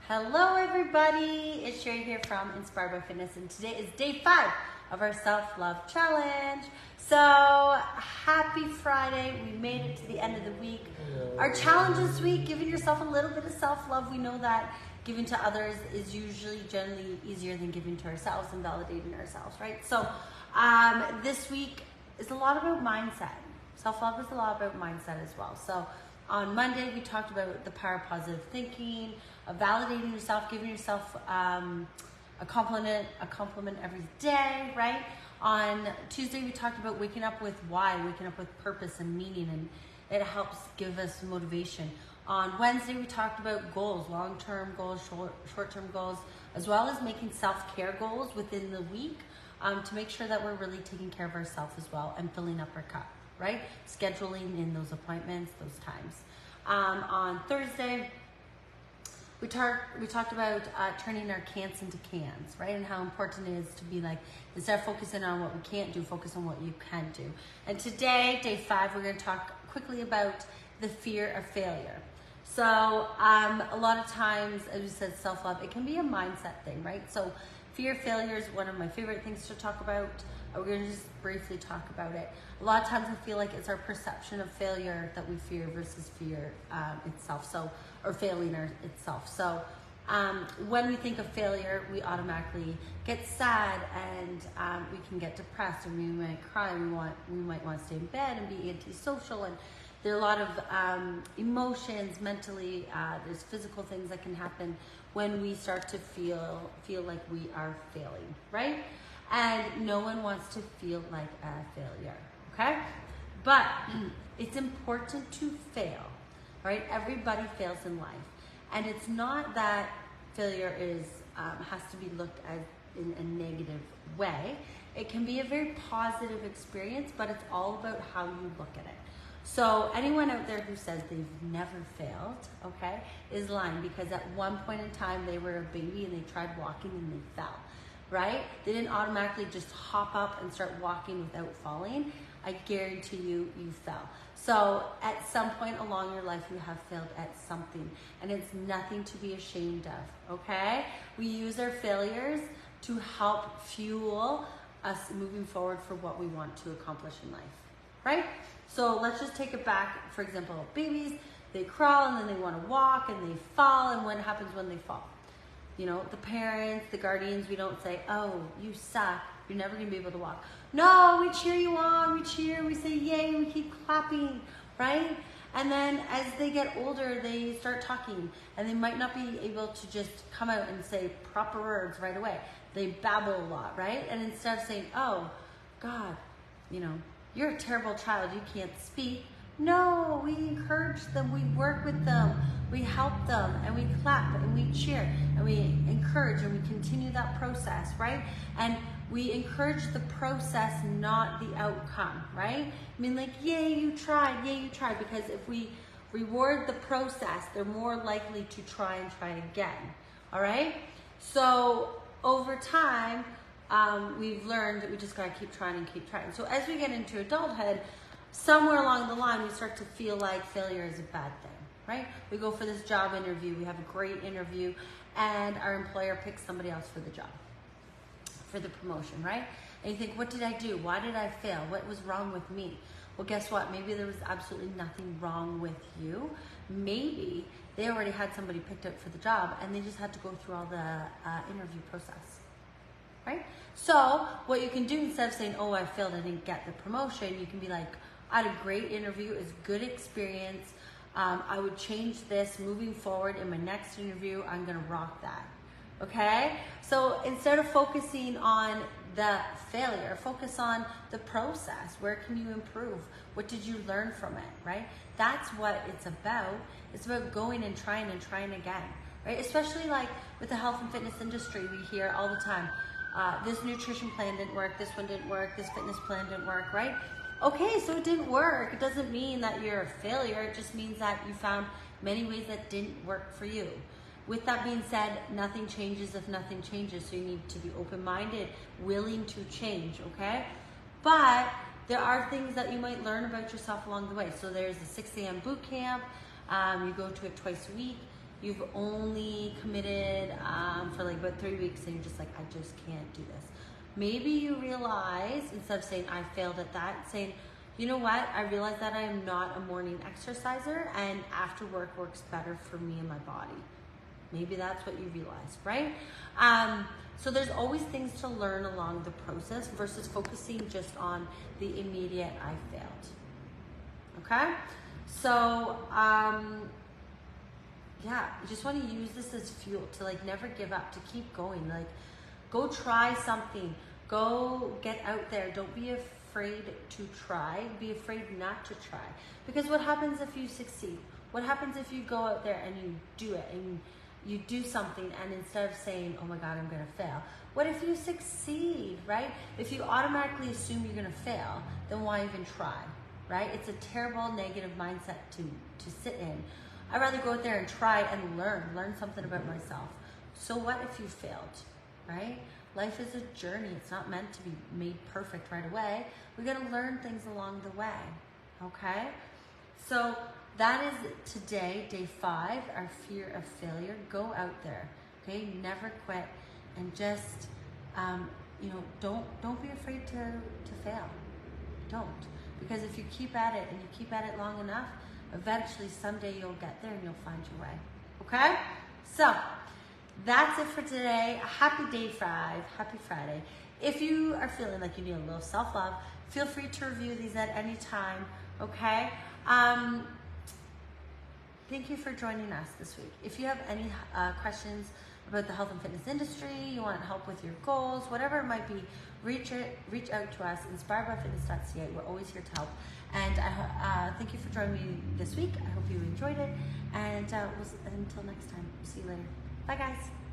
Hello everybody, it's Sherry here from Inspired by Fitness, and today is day 5 of our self-love challenge. So happy Friday, we made it to the end of the week. Our challenge this week, giving yourself a little bit of self-love. We know that giving to others is usually generally easier than giving to ourselves and validating ourselves, right? So this week is a lot about mindset. Self-love is a lot about mindset as well. So on Monday, we talked about the power of positive thinking, of validating yourself, giving yourself a compliment every day, right? On Tuesday, we talked about waking up with why, waking up with purpose and meaning, and it helps give us motivation. On Wednesday, we talked about goals, long-term goals, short-term goals, as well as making self-care goals within the week to make sure that we're really taking care of ourselves as well and filling up our cup, right? Scheduling in those appointments, those times. On Thursday, we talked about turning our can'ts into cans, right? And how important it is to be like, instead of focusing on what we can't do, focus on what you can do. And today, day 5, we're going to talk quickly about the fear of failure. So a lot of times, as we said, self-love, it can be a mindset thing, right? So fear of failure is one of my favorite things to talk about. We're going to just briefly talk about it. A lot of times I feel like it's our perception of failure that we fear versus fear itself, or failing itself. So when we think of failure, we automatically get sad, and we can get depressed, and we might cry. We might want to stay in bed and be antisocial, and there are a lot of emotions mentally. There's physical things that can happen when we start to feel like we are failing, right? And no one wants to feel like a failure, okay? But it's important to fail, right? Everybody fails in life. And it's not that failure has to be looked at in a negative way. It can be a very positive experience, but it's all about how you look at it. So anyone out there who says they've never failed, okay, is lying, because at one point in time they were a baby and they tried walking and they fell, right? They didn't automatically just hop up and start walking without falling. I guarantee you fell. So at some point along your life, you have failed at something, and it's nothing to be ashamed of, okay? We use our failures to help fuel us moving forward for what we want to accomplish in life, right? So let's just take it back. For example, babies, they crawl and then they want to walk and they fall, and what happens when they fall? You know, the parents, the guardians, we don't say, oh, you suck, you're never going to be able to walk. No, we cheer you on, we cheer, we say yay, we keep clapping, right? And then as they get older, they start talking, and they might not be able to just come out and say proper words right away. They babble a lot, right? And instead of saying, oh, God, you know, you're a terrible child, you can't speak. No, we encourage them, we work with them, we help them, and we clap, and we cheer, and we encourage, and we continue that process, right? And we encourage the process, not the outcome, right? I mean, like, yay, you tried, because if we reward the process, they're more likely to try again, all right? So over time, we've learned that we just gotta keep trying. So as we get into adulthood, somewhere along the line, we start to feel like failure is a bad thing, right? We go for this job interview, we have a great interview, and our employer picks somebody else for the job, for the promotion, right? And you think, what did I do? Why did I fail? What was wrong with me? Well, guess what? Maybe there was absolutely nothing wrong with you. Maybe they already had somebody picked out for the job, and they just had to go through all the interview process, right? So what you can do, instead of saying, oh, I failed, I didn't get the promotion, you can be like, I had a great interview, it's a good experience. I would change this moving forward in my next interview. I'm gonna rock that, okay? So instead of focusing on the failure, focus on the process. Where can you improve? What did you learn from it, right? That's what it's about. It's about going and trying again, right? Especially like with the health and fitness industry, we hear all the time, this nutrition plan didn't work, this one didn't work, this fitness plan didn't work, right? Okay, so it didn't work. It doesn't mean that you're a failure. It just means that you found many ways that didn't work for you. With that being said, nothing changes if nothing changes. So you need to be open-minded, willing to change, okay? But there are things that you might learn about yourself along the way. So there's a 6 a.m. boot camp. You go to it twice a week. you've only committed for like about 3 weeks and you're just like, I just can't do this. Maybe you realize, instead of saying I failed at that, saying, you know what, I realize that I am not a morning exerciser and after work works better for me and my body. Maybe that's what you realize, right? So there's always things to learn along the process versus focusing just on the immediate I failed. Okay? So, yeah, you just want to use this as fuel to like never give up, to keep going. Like, go try something. Go get out there. Don't be afraid to try. Be afraid not to try. Because what happens if you succeed? What happens if you go out there and you do it and you do something, and instead of saying, oh my God, I'm gonna fail, what if you succeed, right? If you automatically assume you're gonna fail, then why even try, right? It's a terrible negative mindset to sit in. I'd rather go out there and try and learn something about myself. So what if you failed, right? Life is a journey. It's not meant to be made perfect right away. We're gonna learn things along the way, okay? So that is today, day 5, our fear of failure. Go out there, okay? Never quit, and just, you know, don't be afraid to fail. Don't, because if you keep at it and you keep at it long enough, eventually someday you'll get there and you'll find your way, okay? So that's it for today. Happy day 5, happy Friday. If you are feeling like you need a little self-love, feel free to review these at any time, okay? Thank you for joining us this week. If you have any questions about the health and fitness industry, you want help with your goals, whatever it might be, reach out to us, inspiredbyfitness.ca. We're always here to help. And thank you for joining me this week. I hope you enjoyed it. And until next time, see you later. Bye, guys.